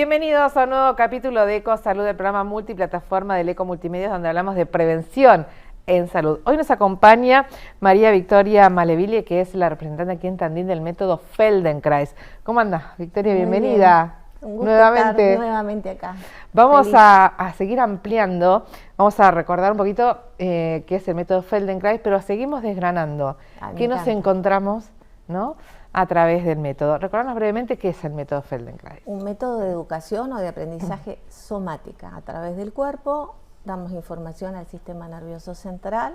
Bienvenidos a un nuevo capítulo de EcoSalud, el programa multiplataforma del Eco Multimedios, donde hablamos de prevención en salud. Hoy nos acompaña María Victoria Maleville, que es la representante aquí en Tandil del método Feldenkrais. ¿Cómo andas, Victoria? Muy bienvenida. Bien. Un gusto estar nuevamente acá. Vamos a seguir ampliando, vamos a recordar un poquito qué es el método Feldenkrais, pero seguimos desgranando. ¿Qué nos encontramos, ¿no?, a través del método? Recordarnos brevemente qué es el método Feldenkrais. Un método de educación o de aprendizaje somática. A través del cuerpo damos información al sistema nervioso central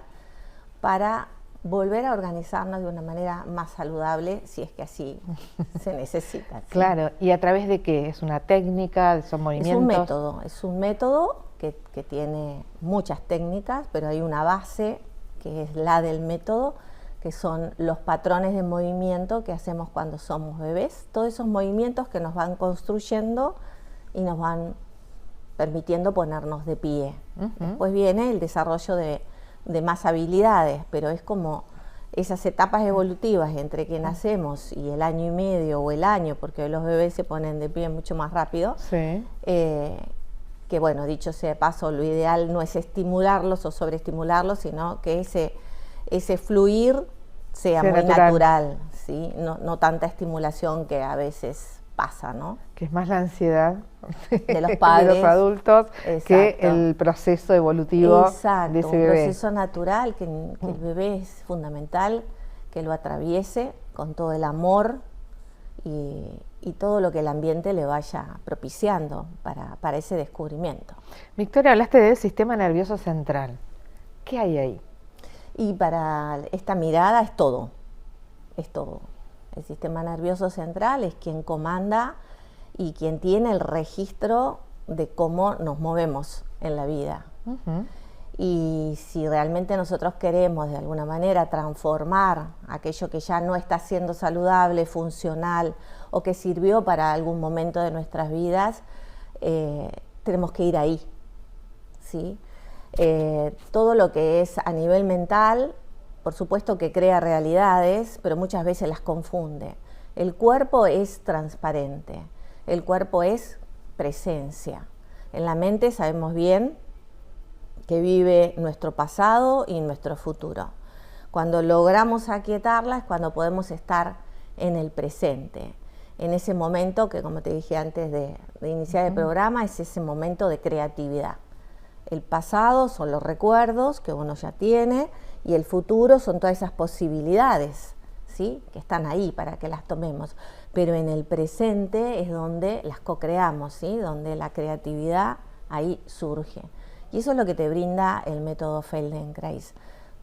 para volver a organizarnos de una manera más saludable, si es que así se necesita. ¿Sí? Claro, ¿y a través de qué? ¿Es una técnica? ¿Son movimientos? Es un método que tiene muchas técnicas, pero hay una base que es la del método, que son los patrones de movimiento que hacemos cuando somos bebés. Todos esos movimientos que nos van construyendo y nos van permitiendo ponernos de pie. Después viene el desarrollo de más habilidades, pero es como esas etapas evolutivas entre que nacemos y el año y medio o el año, porque los bebés se ponen de pie mucho más rápido. Sí. Que bueno, dicho sea de paso, lo ideal no es estimularlos o sobreestimularlos, sino que ese fluir sea muy natural, ¿sí? No tanta estimulación que a veces pasa, ¿no? Que es más la ansiedad de los padres, de los adultos. Exacto. Que el proceso evolutivo. Exacto, de ese bebé. Un proceso natural que el bebé es fundamental que lo atraviese con todo el amor y todo lo que el ambiente le vaya propiciando para ese descubrimiento. Victoria, hablaste del sistema nervioso central. ¿Qué hay ahí? Y para esta mirada es todo. El sistema nervioso central es quien comanda y quien tiene el registro de cómo nos movemos en la vida. Y si realmente nosotros queremos de alguna manera transformar aquello que ya no está siendo saludable, funcional o que sirvió para algún momento de nuestras vidas, tenemos que ir ahí, ¿sí? Todo lo que es a nivel mental, por supuesto que crea realidades, pero muchas veces las confunde. El cuerpo es transparente, el cuerpo es presencia. En la mente sabemos bien que vive nuestro pasado y nuestro futuro. Cuando logramos aquietarla es cuando podemos estar en el presente, en ese momento que, como te dije antes de iniciar el programa, es ese momento de creatividad. El pasado son los recuerdos que uno ya tiene y el futuro son todas esas posibilidades, ¿sí?, que están ahí para que las tomemos. Pero en el presente es donde las co-creamos, ¿sí?, donde la creatividad ahí surge. Y eso es lo que te brinda el método Feldenkrais.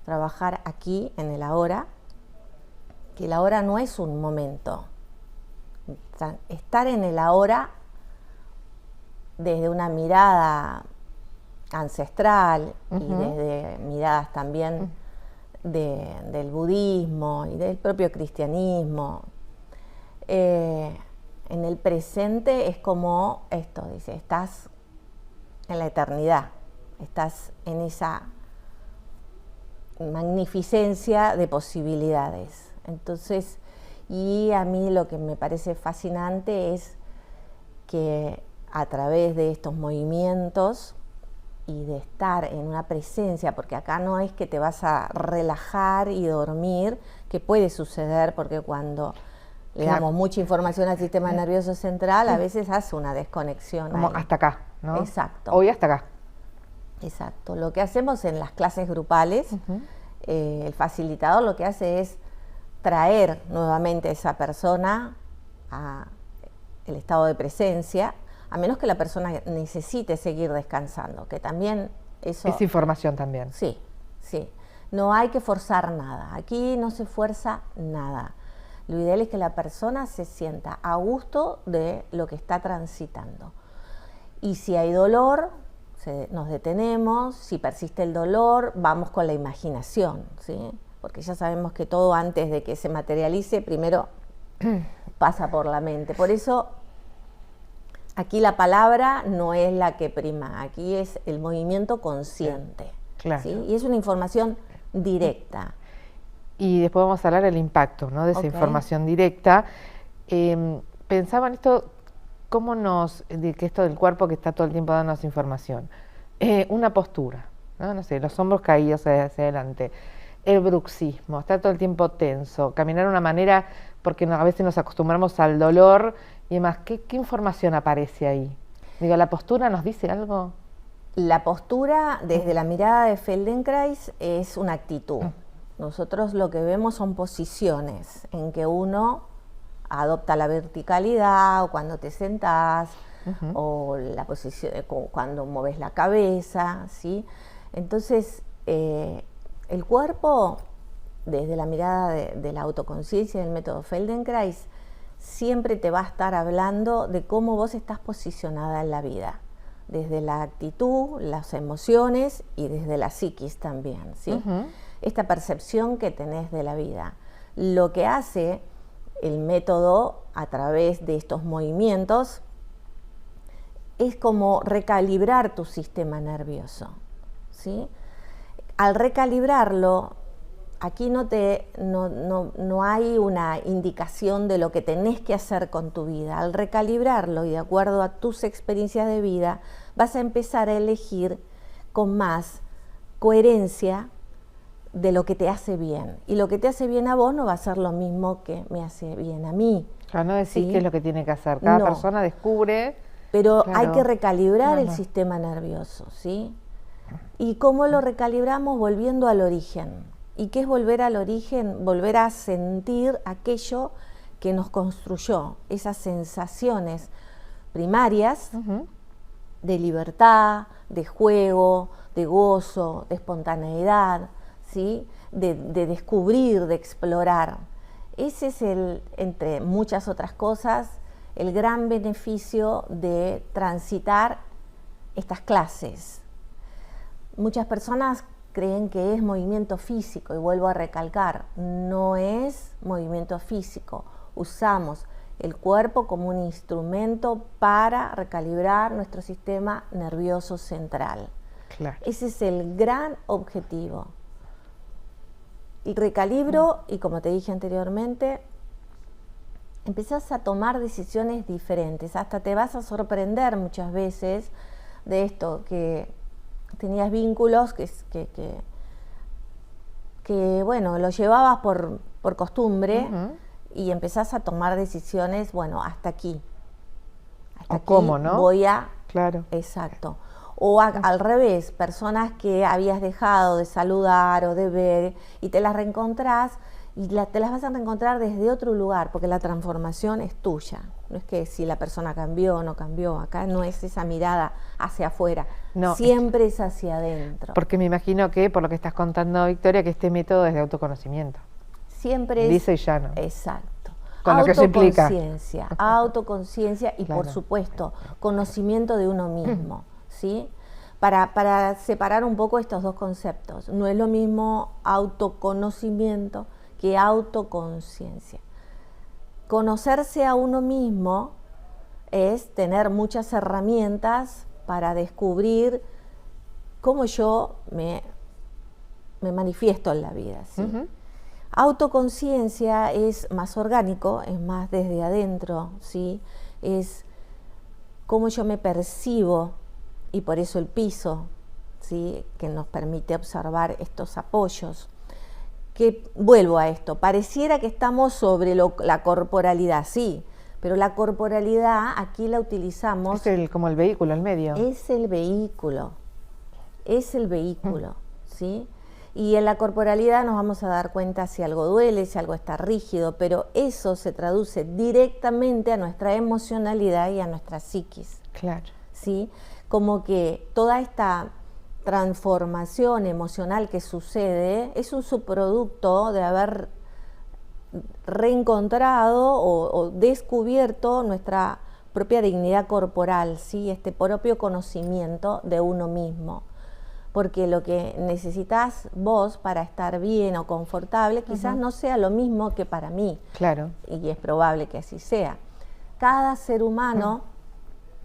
Trabajar aquí en el ahora, que el ahora no es un momento. Estar en el ahora desde una mirada ancestral y desde miradas también del budismo y del propio cristianismo. En el presente es como esto, dice, estás en la eternidad, estás en esa magnificencia de posibilidades. Entonces, y a mí lo que me parece fascinante es que a través de estos movimientos y de estar en una presencia, porque acá no es que te vas a relajar y dormir, que puede suceder porque cuando le damos mucha información al sistema nervioso central, a veces hace una desconexión. Como ahí. Hasta acá, ¿no? Exacto. Hoy hasta acá. Exacto. Lo que hacemos en las clases grupales, el facilitador lo que hace es traer nuevamente a esa persona al estado de presencia, a menos que la persona necesite seguir descansando, que también eso... Es información también. Sí, sí. No hay que forzar nada. Aquí no se fuerza nada. Lo ideal es que la persona se sienta a gusto de lo que está transitando. Y si hay dolor, nos detenemos. Si persiste el dolor, vamos con la imaginación, ¿sí? Porque ya sabemos que todo antes de que se materialice, primero pasa por la mente. Por eso... aquí la palabra no es la que prima, aquí es el movimiento consciente. Claro. ¿Sí? Y es una información directa. Y después vamos a hablar del impacto, ¿no?, de esa información directa. Pensaba en esto ¿cómo que esto del cuerpo que está todo el tiempo dándonos información? Una postura, ¿no? No sé, los hombros caídos hacia adelante, el bruxismo, estar todo el tiempo tenso, caminar de una manera, porque a veces nos acostumbramos al dolor y demás. ¿Qué información aparece ahí? Digo, ¿la postura nos dice algo? La postura, desde la mirada de Feldenkrais, es una actitud. Nosotros lo que vemos son posiciones en que uno adopta la verticalidad, o cuando te sentás, o la posición cuando mueves la cabeza, ¿sí? Entonces, el cuerpo, desde la mirada de la autoconciencia del método Feldenkrais, siempre te va a estar hablando de cómo vos estás posicionada en la vida, desde la actitud, las emociones y desde la psiquis también, ¿sí? Esta percepción que tenés de la vida. Lo que hace el método a través de estos movimientos es como recalibrar tu sistema nervioso, ¿sí? Al recalibrarlo, aquí no hay una indicación de lo que tenés que hacer con tu vida. Al recalibrarlo y de acuerdo a tus experiencias de vida, vas a empezar a elegir con más coherencia de lo que te hace bien. Y lo que te hace bien a vos no va a ser lo mismo que me hace bien a mí. Claro, no decís ¿sí? qué es lo que tiene que hacer. Cada persona descubre. Pero claro, hay que recalibrar el sistema nervioso, ¿sí? ¿Y cómo lo recalibramos? Volviendo al origen. ¿Y qué es volver al origen? Volver a sentir aquello que nos construyó, esas sensaciones primarias de libertad, de juego, de gozo, de espontaneidad, ¿sí? de descubrir, de explorar. Ese es entre muchas otras cosas, el gran beneficio de transitar estas clases. Muchas personas creen que es movimiento físico, y vuelvo a recalcar, no es movimiento físico. Usamos el cuerpo como un instrumento para recalibrar nuestro sistema nervioso central. Claro. Ese es el gran objetivo. Y recalibro, y como te dije anteriormente, empezás a tomar decisiones diferentes. Hasta te vas a sorprender muchas veces de esto, que tenías vínculos que bueno, los llevabas por costumbre y empezás a tomar decisiones, bueno, hasta aquí. Hasta aquí cómo, ¿no? Voy a... Claro. Exacto. O al revés, personas que habías dejado de saludar o de ver y te las reencontrás y te las vas a reencontrar desde otro lugar, porque la transformación es tuya. No es que si la persona cambió o no cambió, acá no es esa mirada hacia afuera, no, siempre es hacia adentro. Porque me imagino que, por lo que estás contando, Victoria, que este método es de autoconocimiento. Siempre es... Dice y llano. Exacto. Con lo que se implica. Autoconciencia y claro, por supuesto, conocimiento de uno mismo, ¿sí? Para separar un poco estos dos conceptos. No es lo mismo autoconocimiento que autoconciencia. Conocerse a uno mismo es tener muchas herramientas para descubrir cómo yo me manifiesto en la vida, ¿sí? Autoconciencia es más orgánico, es más desde adentro, ¿sí? Es cómo yo me percibo, y por eso el piso, ¿sí? Que nos permite observar estos apoyos. Que vuelvo a esto, pareciera que estamos sobre la corporalidad, sí, pero la corporalidad aquí la utilizamos... Es como el vehículo, el medio. Es el vehículo, ¿sí? Y en la corporalidad nos vamos a dar cuenta si algo duele, si algo está rígido, pero eso se traduce directamente a nuestra emocionalidad y a nuestra psiquis. Claro. ¿Sí? Como que toda esta transformación emocional que sucede es un subproducto de haber reencontrado o descubierto nuestra propia dignidad corporal, ¿sí? Este propio conocimiento de uno mismo. Porque lo que necesitas vos para estar bien o confortable quizás no sea lo mismo que para mí. Claro. Y es probable que así sea. Cada ser humano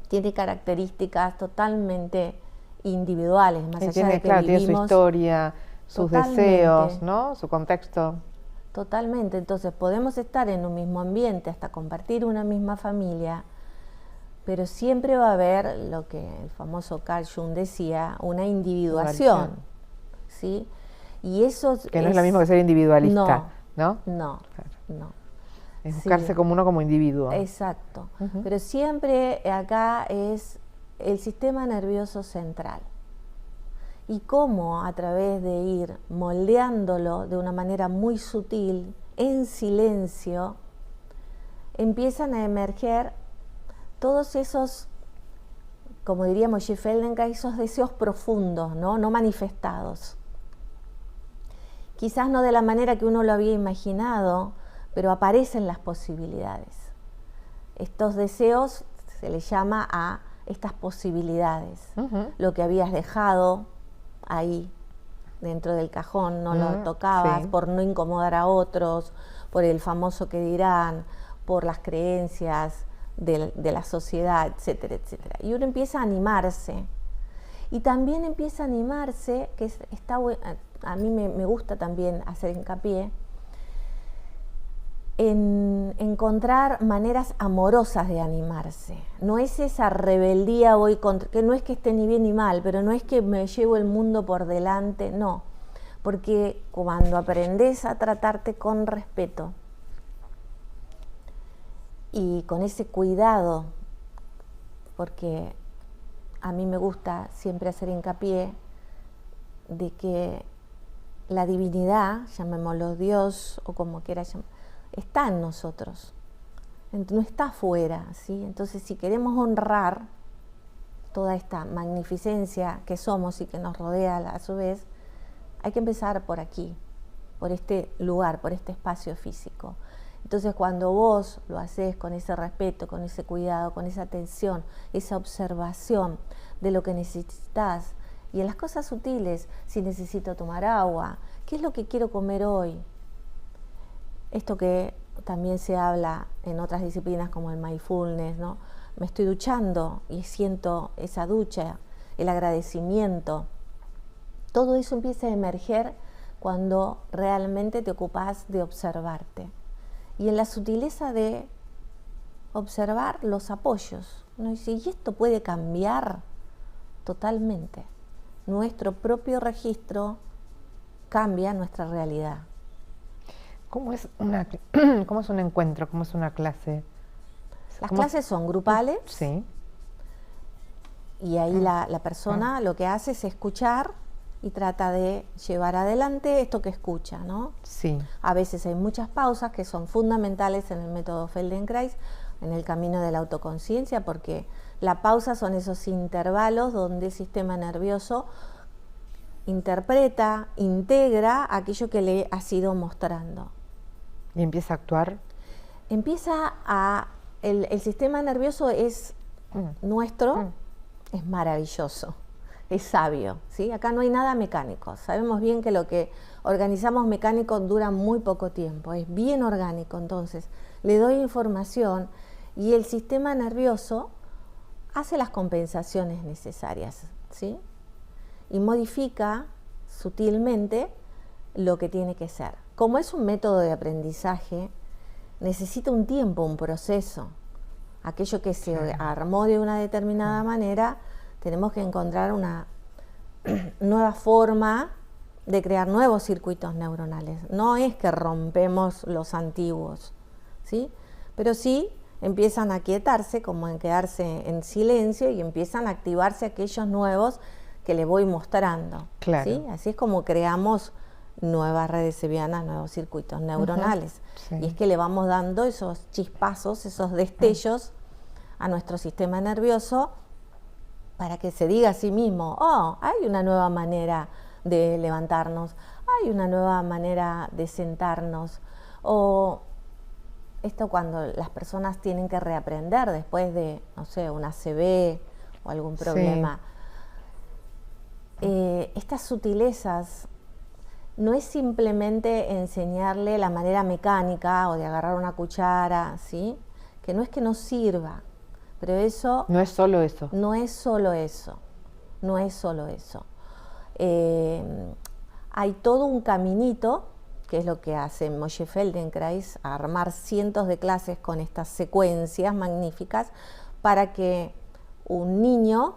tiene características totalmente individuales, más allá de que claro, vivimos... Tiene su historia, sus deseos, ¿no? Su contexto. Totalmente. Entonces podemos estar en un mismo ambiente, hasta compartir una misma familia, pero siempre va a haber lo que el famoso Carl Jung decía, una individuación, ¿sí? Y eso que no es lo mismo que ser individualista, ¿no? No, claro. no. Es buscarse como uno como individuo. Exacto. Pero siempre acá es el sistema nervioso central. Y cómo a través de ir moldeándolo de una manera muy sutil, en silencio, empiezan a emerger todos esos, como diría Moshe Feldenkrais, esos deseos profundos, no manifestados. Quizás no de la manera que uno lo había imaginado, pero aparecen las posibilidades. Estos deseos se les llama a estas posibilidades. Lo que habías dejado ahí, dentro del cajón, no lo tocabas, por no incomodar a otros, por el famoso que dirán, por las creencias de la sociedad, etcétera, etcétera. Y uno empieza a animarse. Y también empieza a animarse, que a mí me gusta también hacer hincapié, en encontrar maneras amorosas de animarse. No es esa rebeldía hoy contra, que no es que esté ni bien ni mal, pero no es que me llevo el mundo por delante, no. Porque cuando aprendes a tratarte con respeto y con ese cuidado, porque a mí me gusta siempre hacer hincapié de que la divinidad, llamémoslo Dios o como quieras llamar, está en nosotros, no está afuera, ¿sí? Entonces, si queremos honrar toda esta magnificencia que somos y que nos rodea a su vez, hay que empezar por aquí, por este lugar, por este espacio físico. Entonces, cuando vos lo haces con ese respeto, con ese cuidado, con esa atención, esa observación de lo que necesitas, y en las cosas sutiles, si necesito tomar agua, ¿qué es lo que quiero comer hoy? Esto que también se habla en otras disciplinas como el mindfulness, ¿no? Me estoy duchando y siento esa ducha, el agradecimiento. Todo eso empieza a emerger cuando realmente te ocupas de observarte. Y en la sutileza de observar los apoyos, ¿no? Y esto puede cambiar totalmente. Nuestro propio registro cambia nuestra realidad. ¿Cómo es un encuentro? ¿Cómo es una clase? Las clases son grupales. Sí. Y ahí la persona lo que hace es escuchar y trata de llevar adelante esto que escucha, ¿no? Sí. A veces hay muchas pausas que son fundamentales en el método Feldenkrais, en el camino de la autoconciencia, porque la pausa son esos intervalos donde el sistema nervioso interpreta, integra aquello que le ha sido mostrando. ¿Y empieza a actuar? El sistema nervioso es nuestro, es maravilloso, es sabio, ¿sí? Acá no hay nada mecánico. Sabemos bien que lo que organizamos mecánico dura muy poco tiempo, es bien orgánico. Entonces, le doy información y el sistema nervioso hace las compensaciones necesarias, ¿sí? Y modifica sutilmente lo que tiene que ser. Como es un método de aprendizaje, necesita un tiempo, un proceso. Aquello que se armó de una determinada manera, tenemos que encontrar una nueva forma de crear nuevos circuitos neuronales. No es que rompemos los antiguos, ¿sí? Pero sí empiezan a quietarse, como en quedarse en silencio, y empiezan a activarse aquellos nuevos que les voy mostrando. Claro. ¿Sí? Así es como creamos nuevas redes sevianas, nuevos circuitos neuronales. Sí. Y es que le vamos dando esos chispazos, esos destellos a nuestro sistema nervioso para que se diga a sí mismo, oh, hay una nueva manera de levantarnos, hay una nueva manera de sentarnos. O esto cuando las personas tienen que reaprender después de, no sé, una ACV o algún problema. Sí. Estas sutilezas no es simplemente enseñarle la manera mecánica o de agarrar una cuchara, ¿sí? Que no es que no sirva, pero eso... No es solo eso. No es solo eso, no es solo eso. Hay todo un caminito, que es lo que hace Moshe Feldenkrais, armar cientos de clases con estas secuencias magníficas para que un niño,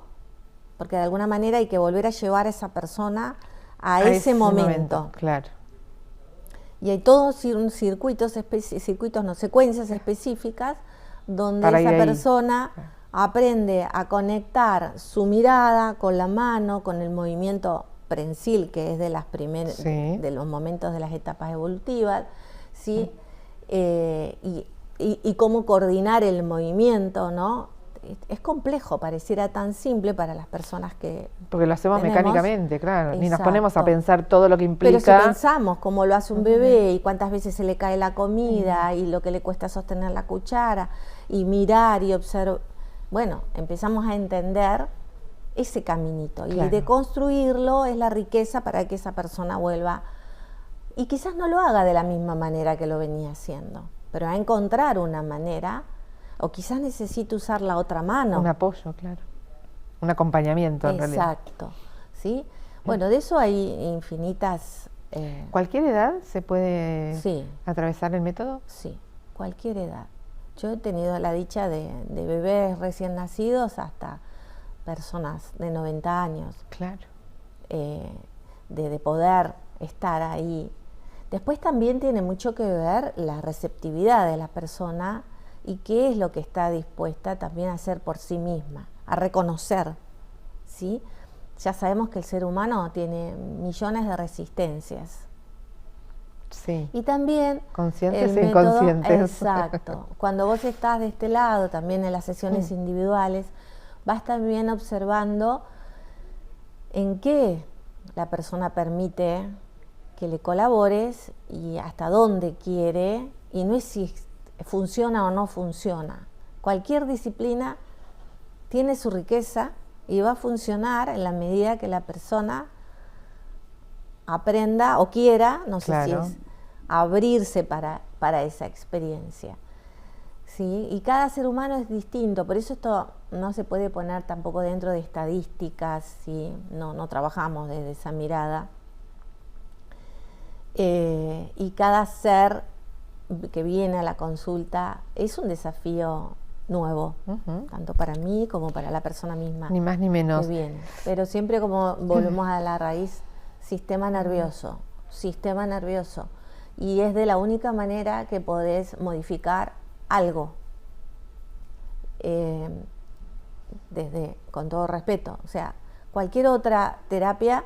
porque de alguna manera hay que volver a llevar a esa persona a ese momento. Claro. Y hay todos circuitos, secuencias específicas donde Para esa ir ahí. persona aprende a conectar su mirada con la mano, con el movimiento prensil, que es de las de los momentos de las etapas evolutivas, ¿sí? Y cómo coordinar el movimiento, ¿no? Es complejo, pareciera tan simple para las personas que porque lo hacemos mecánicamente, claro. Exacto. Ni nos ponemos a pensar todo lo que implica. Pero si pensamos cómo lo hace un bebé y cuántas veces se le cae la comida y lo que le cuesta sostener la cuchara y mirar y observar, bueno, empezamos a entender ese caminito. Claro. Y de construirlo es la riqueza para que esa persona vuelva. Y quizás no lo haga de la misma manera que lo venía haciendo, pero a encontrar una manera, o quizás necesite usar la otra mano. Un apoyo, claro. Un acompañamiento, en realidad. Exacto, ¿sí? Bueno, de eso hay infinitas... ¿Cualquier edad se puede atravesar el método? Sí, cualquier edad. Yo he tenido la dicha de bebés recién nacidos hasta personas de 90 años. Claro. De poder estar ahí. Después también tiene mucho que ver la receptividad de la persona y qué es lo que está dispuesta también a hacer por sí misma, a reconocer, ¿sí? Ya sabemos que el ser humano tiene millones de resistencias. Sí. Y también conscientes e inconscientes. Exacto. Cuando vos estás de este lado, también en las sesiones individuales, vas también observando en qué la persona permite que le colabores y hasta dónde quiere, y no es si funciona o no funciona. Cualquier disciplina tiene su riqueza y va a funcionar en la medida que la persona aprenda o quiera, no sé si es abrirse para esa experiencia. ¿Sí? Y cada ser humano es distinto, por eso esto no se puede poner tampoco dentro de estadísticas, ¿sí? No trabajamos desde esa mirada. Y cada ser que viene a la consulta es un desafío nuevo, tanto para mí como para la persona misma. Ni más ni menos. Que viene. Pero siempre, como volvemos a la raíz, sistema nervioso. Y es de la única manera que podés modificar algo. Con todo respeto, o sea, cualquier otra terapia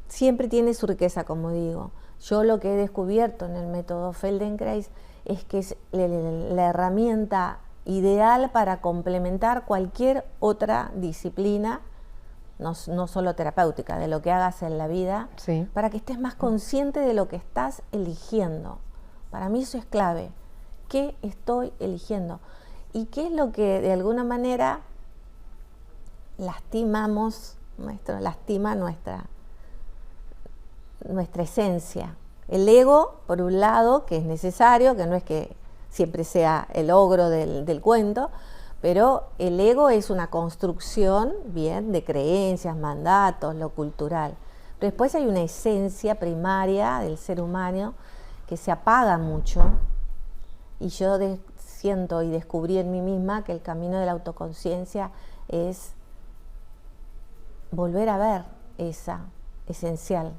siempre tiene su riqueza, como digo. Yo lo que he descubierto en el método Feldenkrais es que es la herramienta ideal para complementar cualquier otra disciplina, no solo terapéutica, de lo que hagas en la vida, para que estés más consciente de lo que estás eligiendo. Para mí eso es clave. ¿Qué estoy eligiendo? ¿Y qué es lo que de alguna manera lastima nuestra esencia? El ego, por un lado, que es necesario, que no es que siempre sea el ogro del cuento, pero el ego es una construcción, bien, de creencias, mandatos, lo cultural. Pero después hay una esencia primaria del ser humano que se apaga mucho, y yo siento y descubrí en mí misma que el camino de la autoconciencia es volver a ver esa esencial.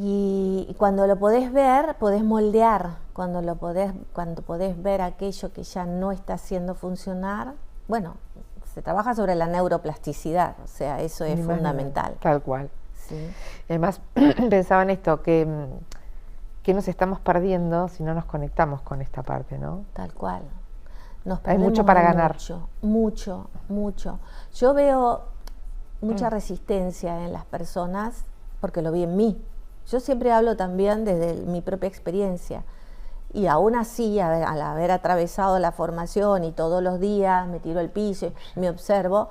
Y cuando lo podés ver, podés moldear. Cuando podés ver aquello que ya no está haciendo funcionar, bueno, se trabaja sobre la neuroplasticidad, o sea, eso es fundamental. Tal cual. Sí. Además, pensaba en esto, que nos estamos perdiendo si no nos conectamos con esta parte, ¿no? Tal cual. Hay mucho para ganar. Mucho. Yo veo mucha resistencia en las personas porque lo vi en mí. Yo siempre hablo también desde mi propia experiencia. Y aún así, al haber atravesado la formación y todos los días me tiro al piso y me observo,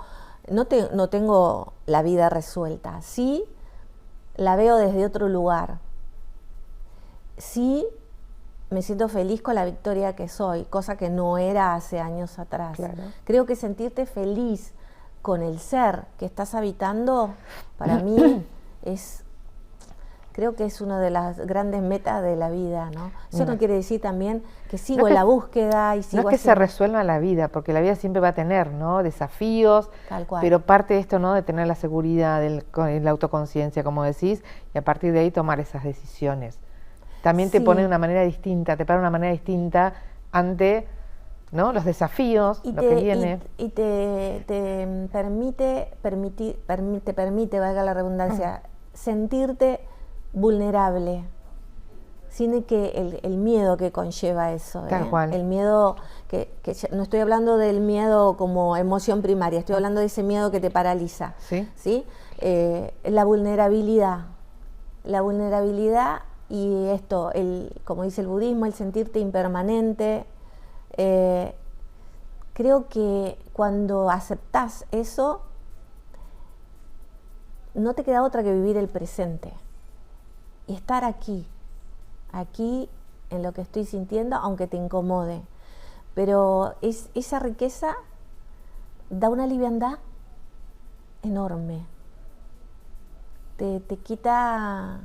no tengo la vida resuelta. Sí la veo desde otro lugar. Sí me siento feliz con la victoria que soy, cosa que no era hace años atrás. Claro. Creo que sentirte feliz con el ser que estás habitando, para mí es creo que es una de las grandes metas de la vida, ¿no? Eso No. no quiere decir también que sigo No en es la que- búsqueda y sigo No es que se haciendo- resuelva la vida, porque la vida siempre va a tener, ¿no? Desafíos, Tal cual. pero parte de esto, ¿no? De tener la seguridad, la autoconciencia, como decís, y a partir de ahí tomar esas decisiones. También te Sí. pone de una manera distinta, te para de una manera distinta ante, ¿no? Los desafíos, Y lo que viene. te permite, valga la redundancia, sentirte vulnerable, sin que el miedo que conlleva eso. Tal cual. El miedo, que no estoy hablando del miedo como emoción primaria, estoy hablando de ese miedo que te paraliza. Sí. ¿Sí? La vulnerabilidad y esto, como dice el budismo, el sentirte impermanente. Creo que cuando aceptás eso, no te queda otra que vivir el presente y estar aquí en lo que estoy sintiendo, aunque te incomode. Pero esa riqueza da una liviandad enorme. Te quita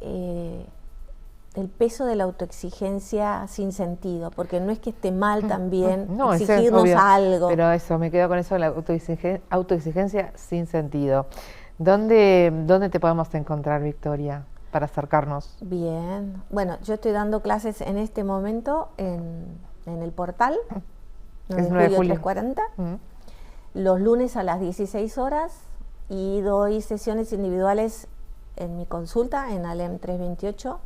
el peso de la autoexigencia sin sentido, porque no es que esté mal también No, eso es exigirnos obvio, algo. pero eso, me quedo con eso, la autoexigencia sin sentido. ¿Dónde te podemos encontrar, Victoria, para acercarnos? Bien, bueno, yo estoy dando clases en este momento en el portal, Es 9 9 de julio. 340, Mm. los lunes a las 16 horas, y doy sesiones individuales en mi consulta en Alem 328.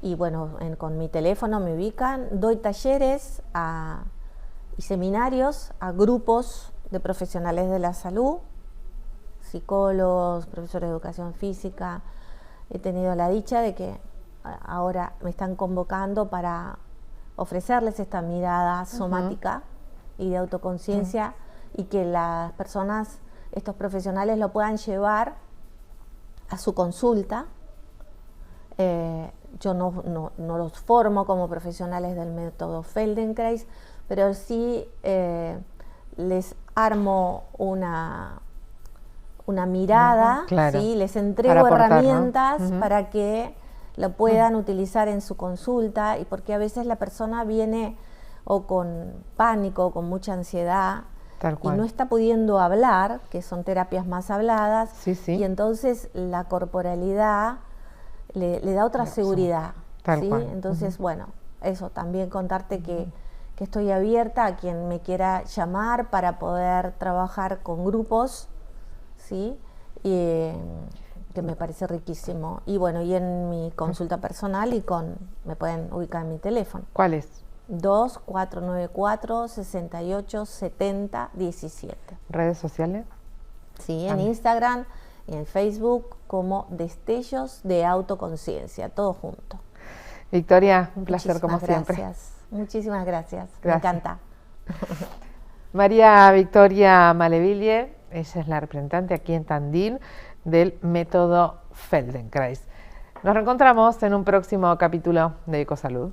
Y bueno, con mi teléfono me ubican. Doy talleres y seminarios a grupos de profesionales de la salud, psicólogos, profesores de educación física. He tenido la dicha de que ahora me están convocando para ofrecerles esta mirada somática y de autoconciencia, y que las personas, estos profesionales, lo puedan llevar a su consulta. Yo no los formo como profesionales del método Feldenkrais, pero sí les armo una mirada, Claro. ¿sí? Les entrego Para aportar, ¿no? herramientas para que lo puedan utilizar en su consulta, y porque a veces la persona viene o con pánico, o con mucha ansiedad, Tal y cual. no está pudiendo hablar, que son terapias más habladas, Sí, sí. y entonces la corporalidad le da otra seguridad. Tal ¿sí? cual. Entonces, bueno, eso, también contarte que estoy abierta a quien me quiera llamar para poder trabajar con grupos, ¿sí? Y, que me parece riquísimo. Y bueno, y en mi consulta personal, me pueden ubicar en mi teléfono. ¿Cuál es? 2494-687017. ¿Redes sociales? Sí, en También. Instagram y en Facebook como Destellos de Autoconciencia, todo junto. Victoria, un placer como Muchísimas siempre. gracias. Muchísimas gracias. Me Gracias. encanta. María Victoria Maleville, ella es la representante aquí en Tandil del método Feldenkrais. Nos reencontramos en un próximo capítulo de Ecosalud.